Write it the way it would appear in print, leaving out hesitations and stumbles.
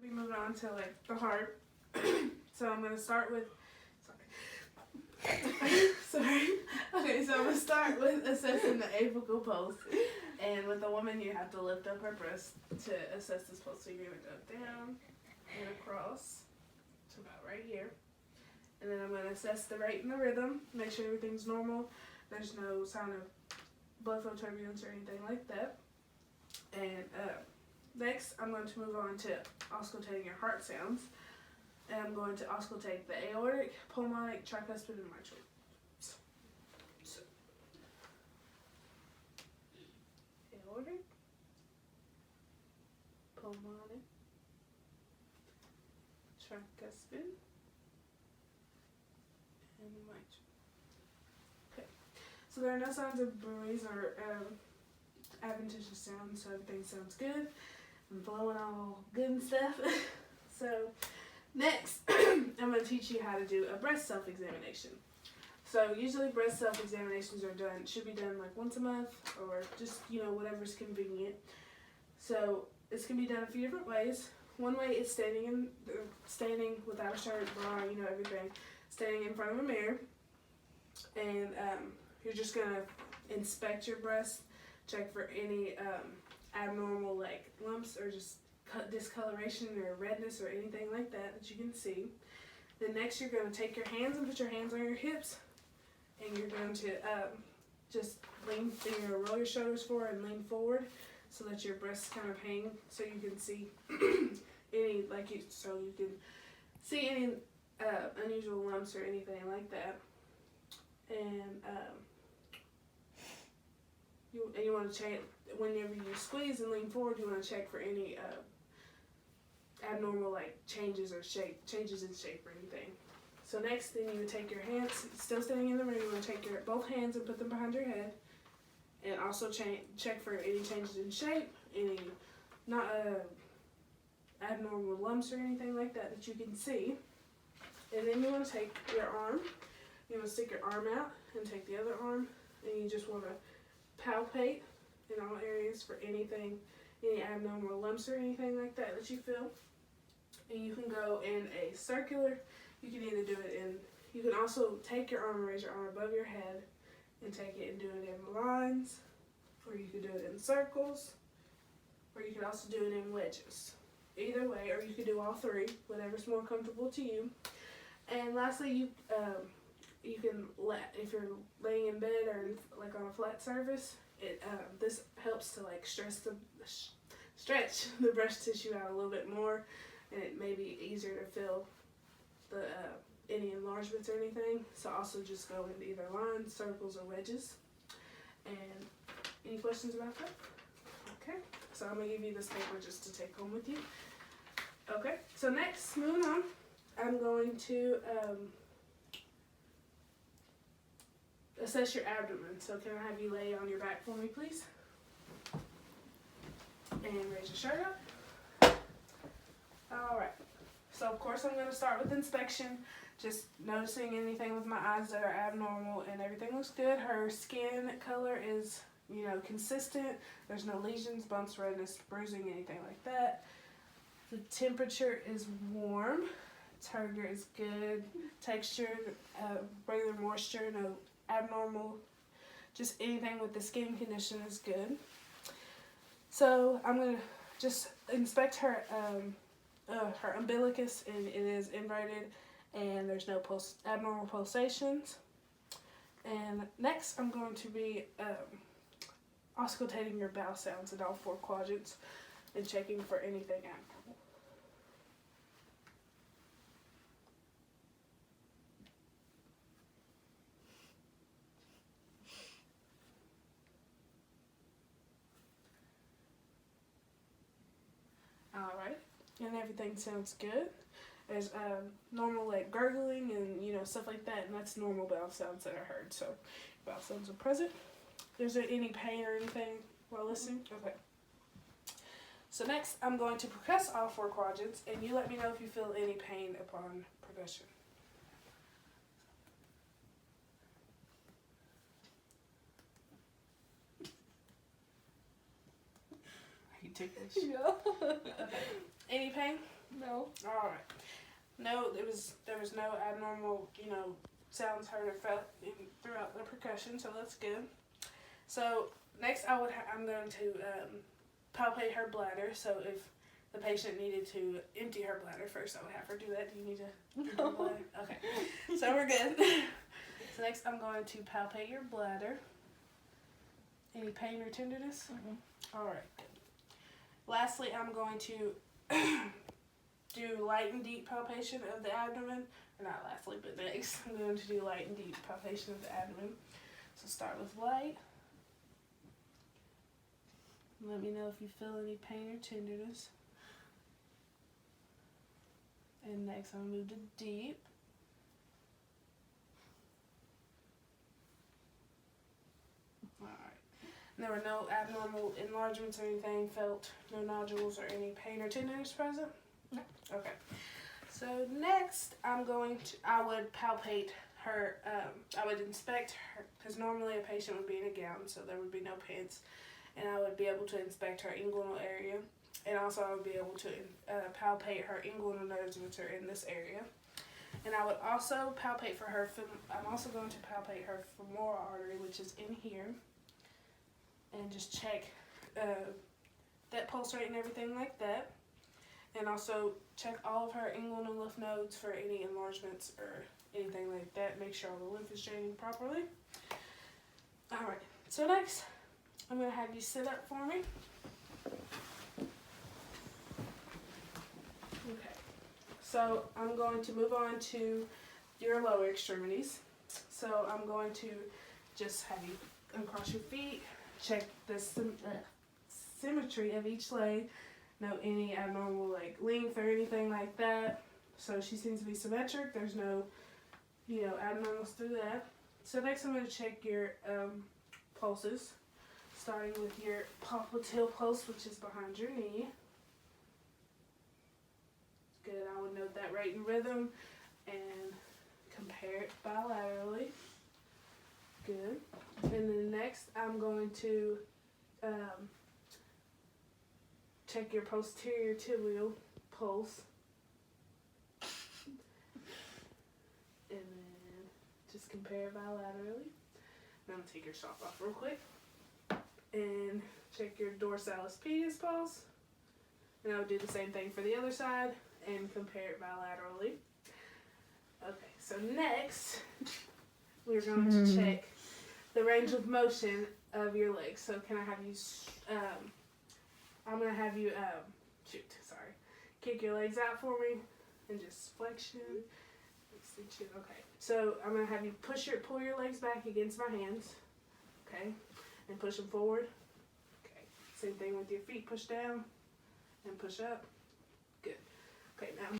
We move on to like the heart. So I'm gonna start with. Sorry. Okay, so I'm gonna start with assessing the apical pulse. And with a woman, you have to lift up her breast to assess this pulse. So you're gonna go down and across to about right here. And then I'm gonna assess the rate and the rhythm. Make sure everything's normal. There's no sign of blood flow turbulence or anything like that. And next, I'm going to move on to auscultating your heart sounds. And I'm going to auscultate the aortic, pulmonic, tricuspid, and mitral. Aortic, pulmonic, tricuspid, and mitral. Okay, so there are no signs of bruise or adventitious sounds, so everything sounds good. I'm blowing all good and stuff. So next, I'm going to teach you how to do a breast self-examination. So usually breast self-examinations should be done like once a month or just, whatever's convenient. So this can be done a few different ways. One way is standing without a shirt, bra, everything, standing in front of a mirror. And you're just going to inspect your breast, check for any abnormal like lumps or just discoloration or redness or anything like that you can see. Then next you're going to take your hands and put your hands on your hips, and you're going to just roll your shoulders forward and lean forward so that your breasts kind of hang, so you can see any unusual lumps or anything like that. And you want to check whenever you squeeze and lean forward. You want to check for any abnormal like changes in shape or anything. So next, then you would take your hands, still standing in the mirror. You want to take your both hands and put them behind your head, and also check for any changes in shape, any not abnormal lumps or anything like that you can see. And then you want to take your arm. You want to stick your arm out and take the other arm, and you just want to palpate in all areas for anything, any abnormal lumps or anything like that you feel. And you can go in a circular. You can either do it in, you can also take your arm and raise your arm above your head and take it and do it in lines, or you can do it in circles, or you can also do it in wedges. Either way, or you can do all three, whatever's more comfortable to you. And lastly, you can if you're laying in bed or like on a flat surface, this helps to like stretch the breast tissue out a little bit more, and it may be easier to feel the any enlargements or anything. So also just go into either lines, circles, or wedges. And any questions about that? Okay, so I'm gonna give you this paper just to take home with you. Okay, so next, moving on, I'm going to assess your abdomen. So can I have you lay on your back for me, please? And raise your shirt up. All right. So of course I'm going to start with inspection, just noticing anything with my eyes that are abnormal, and everything looks good. Her skin color is, consistent. There's no lesions, bumps, redness, bruising, anything like that. The temperature is warm. Turgor is good. Texture, regular moisture, no abnormal. Just anything with the skin condition is good. So I'm going to just inspect her her umbilicus, and it is inverted, and there's no abnormal pulsations. And next, I'm going to be auscultating your bowel sounds in all 4 quadrants and checking for anything abnormal. All right. And everything sounds good. There's normal like gurgling and stuff like that, and that's normal bowel sounds that are heard. So bowel sounds are present. Is there any pain or anything while listening? Okay. So next, I'm going to percuss all 4 quadrants, and you let me know if you feel any pain upon percussion. Are you ticklish? Yeah. Okay. Any pain? No. No. All right. No, there was no abnormal, sounds heard or felt throughout the percussion, so that's good. So next, I'm going to palpate her bladder. So if the patient needed to empty her bladder first, I would have her do that. Do you need to empty your bladder? Okay. So we're good. So next, I'm going to palpate your bladder. Any pain or tenderness? Mm-hmm. All right. Good. Lastly, I'm going to do light and deep palpation of the abdomen. Or not lastly, but next, I'm going to do light and deep palpation of the abdomen. So start with light. Let me know if you feel any pain or tenderness. And next, I'm going to move to deep. Alright. There were no abnormal enlargements or anything felt, no nodules or any pain or tenderness present? No. Okay. So next, I would palpate her, I would inspect her, because normally a patient would be in a gown, so there would be no pants, and I would be able to inspect her inguinal area, and also I would be able to palpate her inguinal nerves, which are in this area. And I would also palpate for her, I'm also going to palpate her femoral artery, which is in here, and just check that pulse rate and everything like that. And also check all of her inguinal lymph nodes for any enlargements or anything like that. Make sure all the lymph is draining properly. Alright, so next, I'm going to have you sit up for me. Okay, so I'm going to move on to your lower extremities. So I'm going to just have you uncross your feet, check the symmetry of each leg. No any abnormal like length or anything like that. So she seems to be symmetric. There's no, abnormals through that. So next I'm going to check your pulses, starting with your popliteal pulse, which is behind your knee. Good. I would note that rate and rhythm and compare it bilaterally. Good. And then next I'm going to check your posterior tibial pulse. And then just compare bilaterally. Now I'm going to take your sock off real quick. And check your dorsalis pedis pulse. And I would do the same thing for the other side and compare it bilaterally. Okay, so next we're going to check the range of motion of your legs. So can I have you I'm going to have you, kick your legs out for me and just flexion, extension. Okay, so I'm going to have you pull your legs back against my hands, okay, and push them forward. Okay, same thing with your feet, push down and push up. Good. Okay, now